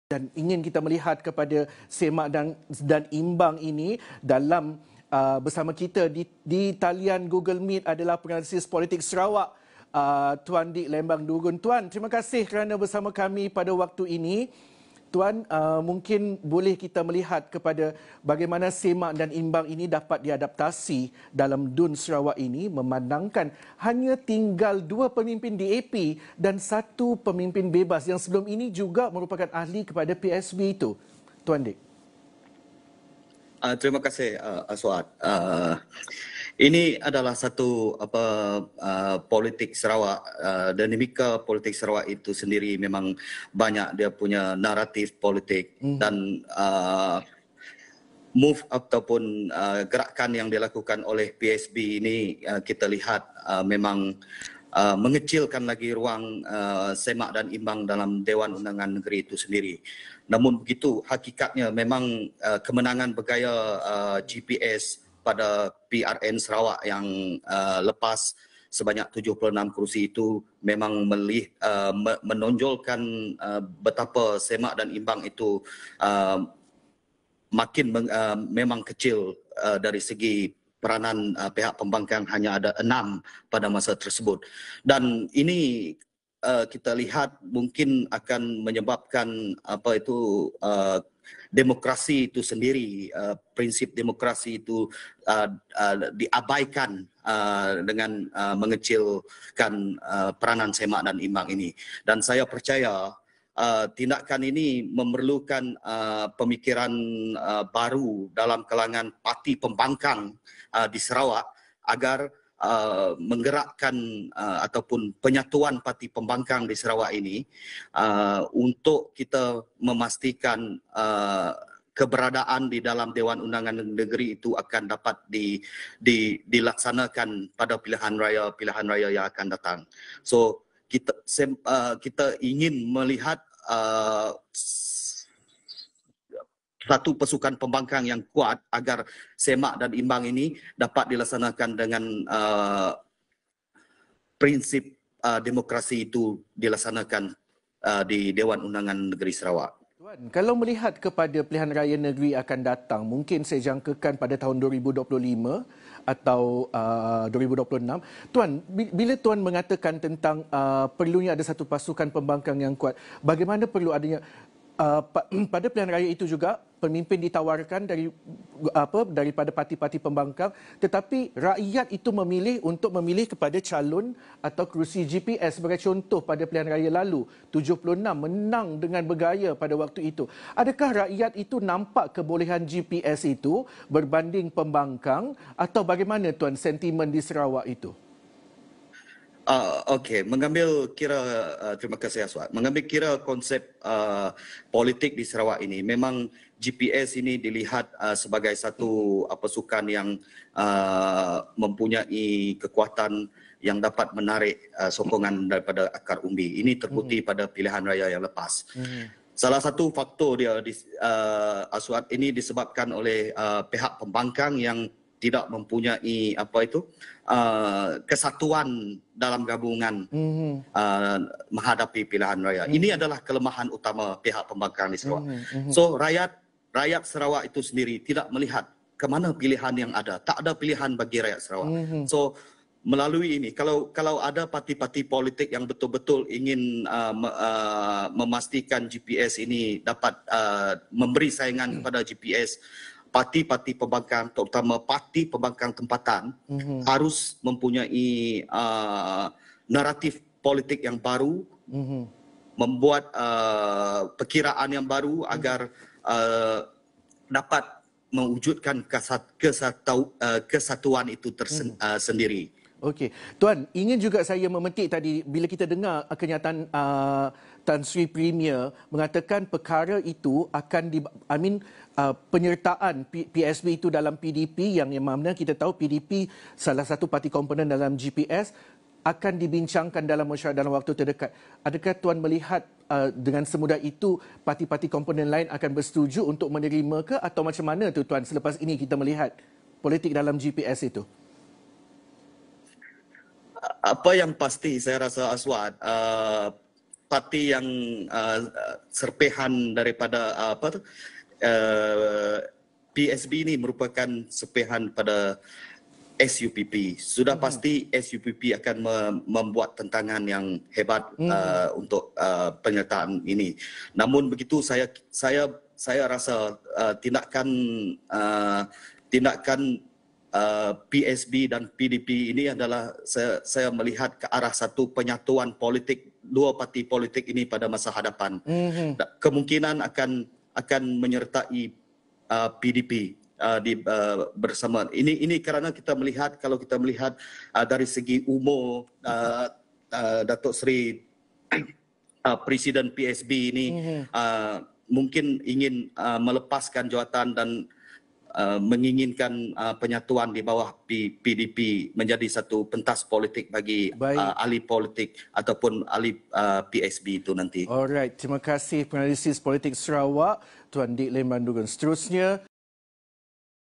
dan ingin kita melihat kepada semak dan imbang ini dalam bersama kita di talian Google Meet adalah penganalisis politik Sarawak, Tuan Dik Lembang Dugun. Tuan, terima kasih kerana bersama kami pada waktu ini. Tuan, mungkin boleh kita melihat kepada bagaimana semak dan imbang ini dapat diadaptasi dalam DUN Sarawak ini, memandangkan hanya tinggal 2 pemimpin DAP dan 1 pemimpin bebas yang sebelum ini juga merupakan ahli kepada PSB itu. Tuan Dik. Terima kasih, Aswad. Ini adalah satu politik Sarawak. Dinamika politik Sarawak itu sendiri memang banyak dia punya naratif politik dan move ataupun gerakan yang dilakukan oleh PSB ini kita lihat memang mengecilkan lagi ruang semak dan imbang dalam Dewan Undangan Negeri itu sendiri. Namun begitu, hakikatnya memang kemenangan bergaya GPS pada PRN Sarawak yang lepas sebanyak 76 kursi itu memang menonjolkan betapa semak dan imbang itu memang kecil dari segi peranan pihak pembangkang, hanya ada 6 pada masa tersebut. Dan ini kita lihat mungkin akan menyebabkan demokrasi itu sendiri, prinsip demokrasi itu diabaikan dengan mengecilkan peranan semak dan imbang ini. Dan saya percaya tindakan ini memerlukan pemikiran baru dalam kalangan parti pembangkang di Sarawak agar menggerakkan ataupun penyatuan parti pembangkang di Sarawak ini untuk kita memastikan keberadaan di dalam Dewan Undangan Negeri itu akan dapat dilaksanakan pada pilihan raya yang akan datang. So kita ingin melihat satu pasukan pembangkang yang kuat agar semak dan imbang ini dapat dilaksanakan dengan prinsip demokrasi itu dilaksanakan di Dewan Undangan Negeri Sarawak. Tuan, kalau melihat kepada pilihan raya negeri akan datang, mungkin saya jangkakan pada tahun 2025 atau 2026. Tuan, bila Tuan mengatakan tentang perlunya ada satu pasukan pembangkang yang kuat, bagaimana perlu adanya pada pilihan raya itu juga pemimpin ditawarkan daripada parti-parti pembangkang, tetapi rakyat itu memilih untuk memilih kepada calon atau kerusi GPS. Sebagai contoh, pada pilihan raya lalu 76 menang dengan bergaya pada waktu itu. Adakah rakyat itu nampak kebolehan GPS itu berbanding pembangkang, atau bagaimana Tuan sentimen di Sarawak itu? Okey, terima kasih Aswad. Mengambil kira konsep politik di Sarawak ini, memang GPS ini dilihat sebagai satu pasukan yang mempunyai kekuatan yang dapat menarik sokongan daripada akar umbi. Ini terbukti pada pilihan raya yang lepas. Salah satu faktor dia Aswad ini disebabkan oleh pihak pembangkang yang tidak mempunyai kesatuan dalam gabungan menghadapi pilihan raya. Ini adalah kelemahan utama pihak pembangkang di Sarawak. So rakyat Sarawak itu sendiri tidak melihat ke mana pilihan yang ada. Tak ada pilihan bagi rakyat Sarawak. So melalui ini, kalau ada parti-parti politik yang betul-betul ingin memastikan GPS ini dapat memberi saingan kepada GPS, parti-parti pembangkang, terutama parti pembangkang tempatan, harus mempunyai naratif politik yang baru, membuat perkiraan yang baru agar dapat mewujudkan kesatuan itu sendiri. Okey. Tuan, ingin juga saya memetik tadi bila kita dengar kenyataan Tan Sri Premier mengatakan perkara itu akan penyertaan PSB itu dalam PDP, yang mana kita tahu PDP salah satu parti komponen dalam GPS, akan dibincangkan dalam mesyuarat dalam waktu terdekat. Adakah Tuan melihat dengan semudah itu parti-parti komponen lain akan bersetuju untuk menerima ke, atau macam mana tu Tuan selepas ini kita melihat politik dalam GPS itu? Apa yang pasti saya rasa Aswad, parti yang serpihan daripada PSB ini merupakan serpihan pada SUPP. Sudah pasti SUPP akan membuat tentangan yang hebat untuk penyertaan ini. Namun begitu saya rasa tindakan PSB dan PDP ini adalah saya melihat ke arah satu penyatuan politik dua parti politik ini pada masa hadapan. Kemungkinan akan menyertai PDP bersama. Ini kerana kalau kita melihat dari segi umur Datuk Seri Presiden PSB ini mungkin ingin melepaskan jawatan dan menginginkan penyatuan di bawah PDP menjadi satu pentas politik bagi ahli politik ataupun ahli PSB itu nanti. Alright, terima kasih penalisis politik Sarawak Tuan Dik Lim Bandugan. Seterusnya